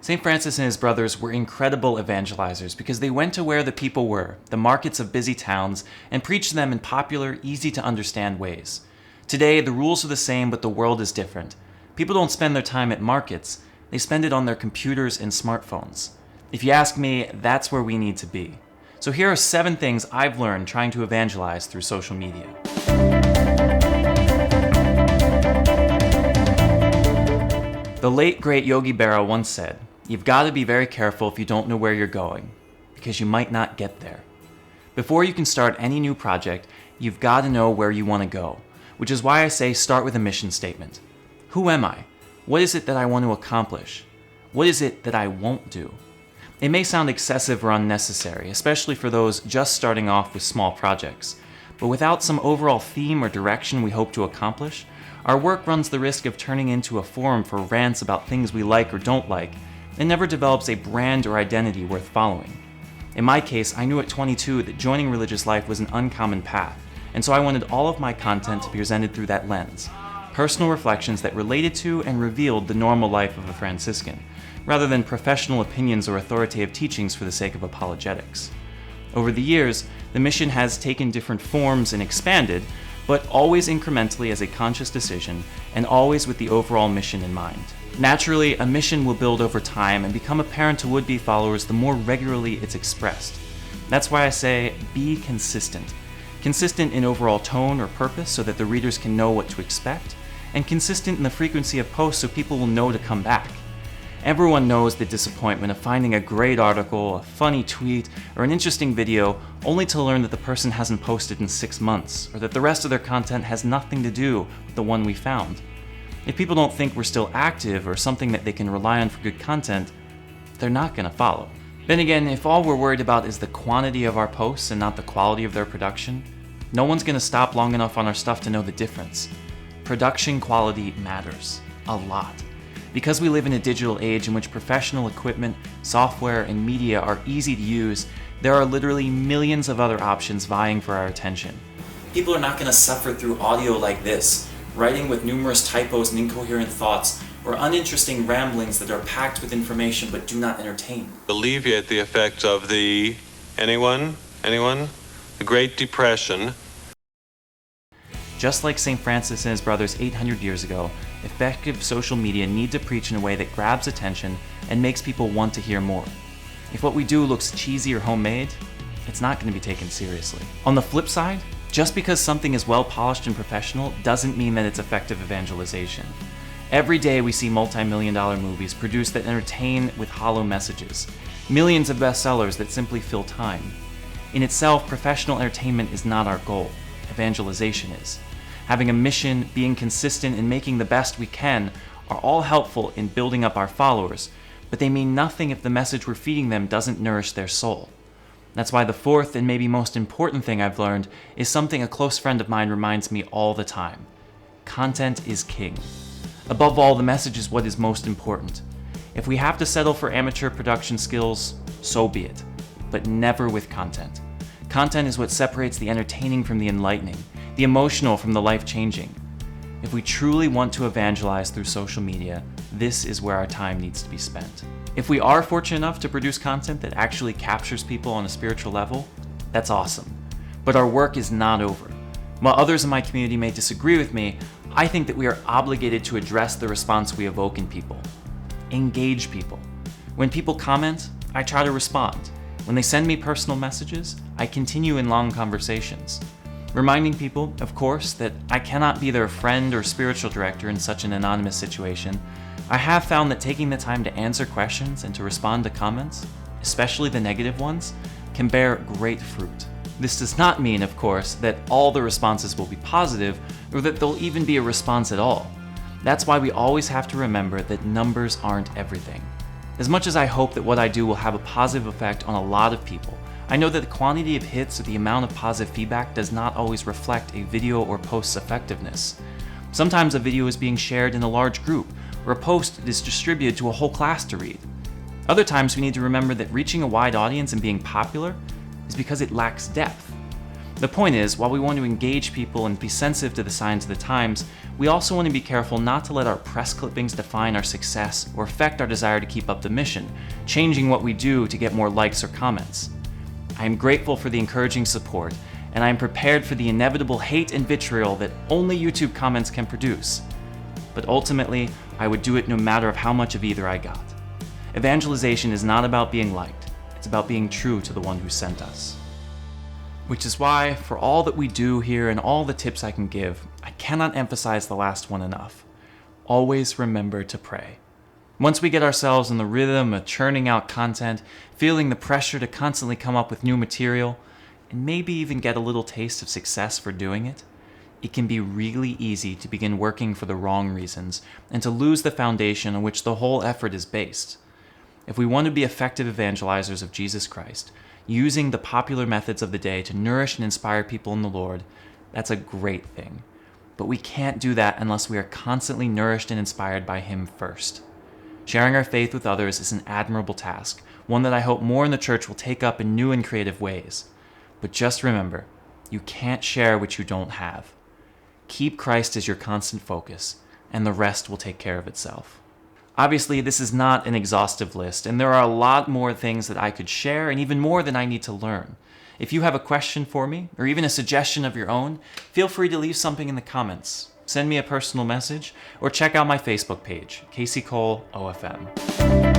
St. Francis and his brothers were incredible evangelizers because they went to where the people were, the markets of busy towns, and preached to them in popular, easy-to-understand ways. Today, the rules are the same, but the world is different. People don't spend their time at markets, they spend it on their computers and smartphones. If you ask me, that's where we need to be. So here are 7 things I've learned trying to evangelize through social media. The late, great Yogi Berra once said, "You've got to be very careful if you don't know where you're going, because you might not get there." Before you can start any new project, you've got to know where you want to go, which is why I say start with a mission statement. Who am I? What is it that I want to accomplish? What is it that I won't do? It may sound excessive or unnecessary, especially for those just starting off with small projects, but without some overall theme or direction we hope to accomplish, our work runs the risk of turning into a forum for rants about things we like or don't like, and never develops a brand or identity worth following. In my case, I knew at 22 that joining religious life was an uncommon path, and so I wanted all of my content to be presented through that lens. Personal reflections that related to and revealed the normal life of a Franciscan, rather than professional opinions or authoritative teachings for the sake of apologetics. Over the years, the mission has taken different forms and expanded, but always incrementally as a conscious decision, and always with the overall mission in mind. Naturally, a mission will build over time and become apparent to would-be followers the more regularly it's expressed. That's why I say, be consistent. Consistent in overall tone or purpose so that the readers can know what to expect, and consistent in the frequency of posts so people will know to come back. Everyone knows the disappointment of finding a great article, a funny tweet, or an interesting video only to learn that the person hasn't posted in 6 months, or that the rest of their content has nothing to do with the one we found. If people don't think we're still active or something that they can rely on for good content, they're not going to follow. Then again, if all we're worried about is the quantity of our posts and not the quality of their production, no one's going to stop long enough on our stuff to know the difference. Production quality matters. A lot. Because we live in a digital age in which professional equipment, software, and media are easy to use, there are literally millions of other options vying for our attention. People are not going to suffer through audio like this, writing with numerous typos and incoherent thoughts, or uninteresting ramblings that are packed with information but do not entertain. Alleviate the effects of the... Anyone? The Great Depression. Just like St. Francis and his brothers 800 years ago, effective social media need to preach in a way that grabs attention and makes people want to hear more. If what we do looks cheesy or homemade, it's not going to be taken seriously. On the flip side, just because something is well polished and professional doesn't mean that it's effective evangelization. Every day we see multi-million-dollar movies produced that entertain with hollow messages, millions of bestsellers that simply fill time. In itself, professional entertainment is not our goal. Evangelization is. Having a mission, being consistent, and making the best we can are all helpful in building up our followers, but they mean nothing if the message we're feeding them doesn't nourish their soul. That's why the fourth and maybe most important thing I've learned is something a close friend of mine reminds me all the time. Content is king. Above all, the message is what is most important. If we have to settle for amateur production skills, so be it, but never with content. Content is what separates the entertaining from the enlightening, the emotional from the life-changing. If we truly want to evangelize through social media, this is where our time needs to be spent. If we are fortunate enough to produce content that actually captures people on a spiritual level, that's awesome. But our work is not over. While others in my community may disagree with me, I think that we are obligated to address the response we evoke in people. Engage people. When people comment, I try to respond. When they send me personal messages, I continue in long conversations. Reminding people, of course, that I cannot be their friend or spiritual director in such an anonymous situation, I have found that taking the time to answer questions and to respond to comments, especially the negative ones, can bear great fruit. This does not mean, of course, that all the responses will be positive, or that there'll even be a response at all. That's why we always have to remember that numbers aren't everything. As much as I hope that what I do will have a positive effect on a lot of people, I know that the quantity of hits or the amount of positive feedback does not always reflect a video or post's effectiveness. Sometimes a video is being shared in a large group, or a post is distributed to a whole class to read. Other times we need to remember that reaching a wide audience and being popular is because it lacks depth. The point is, while we want to engage people and be sensitive to the signs of the times, we also want to be careful not to let our press clippings define our success or affect our desire to keep up the mission, changing what we do to get more likes or comments. I am grateful for the encouraging support, and I am prepared for the inevitable hate and vitriol that only YouTube comments can produce. But ultimately, I would do it no matter of how much of either I got. Evangelization is not about being liked, it's about being true to the one who sent us. Which is why, for all that we do here and all the tips I can give, I cannot emphasize the last one enough. Always remember to pray. Once we get ourselves in the rhythm of churning out content, feeling the pressure to constantly come up with new material, and maybe even get a little taste of success for doing it, it can be really easy to begin working for the wrong reasons and to lose the foundation on which the whole effort is based. If we want to be effective evangelizers of Jesus Christ, using the popular methods of the day to nourish and inspire people in the Lord, that's a great thing. But we can't do that unless we are constantly nourished and inspired by Him first. Sharing our faith with others is an admirable task, one that I hope more in the church will take up in new and creative ways. But just remember, you can't share what you don't have. Keep Christ as your constant focus, and the rest will take care of itself. Obviously, this is not an exhaustive list, and there are a lot more things that I could share, and even more than I need to learn. If you have a question for me, or even a suggestion of your own, feel free to leave something in the comments, send me a personal message, or check out my Facebook page, Casey Cole OFM.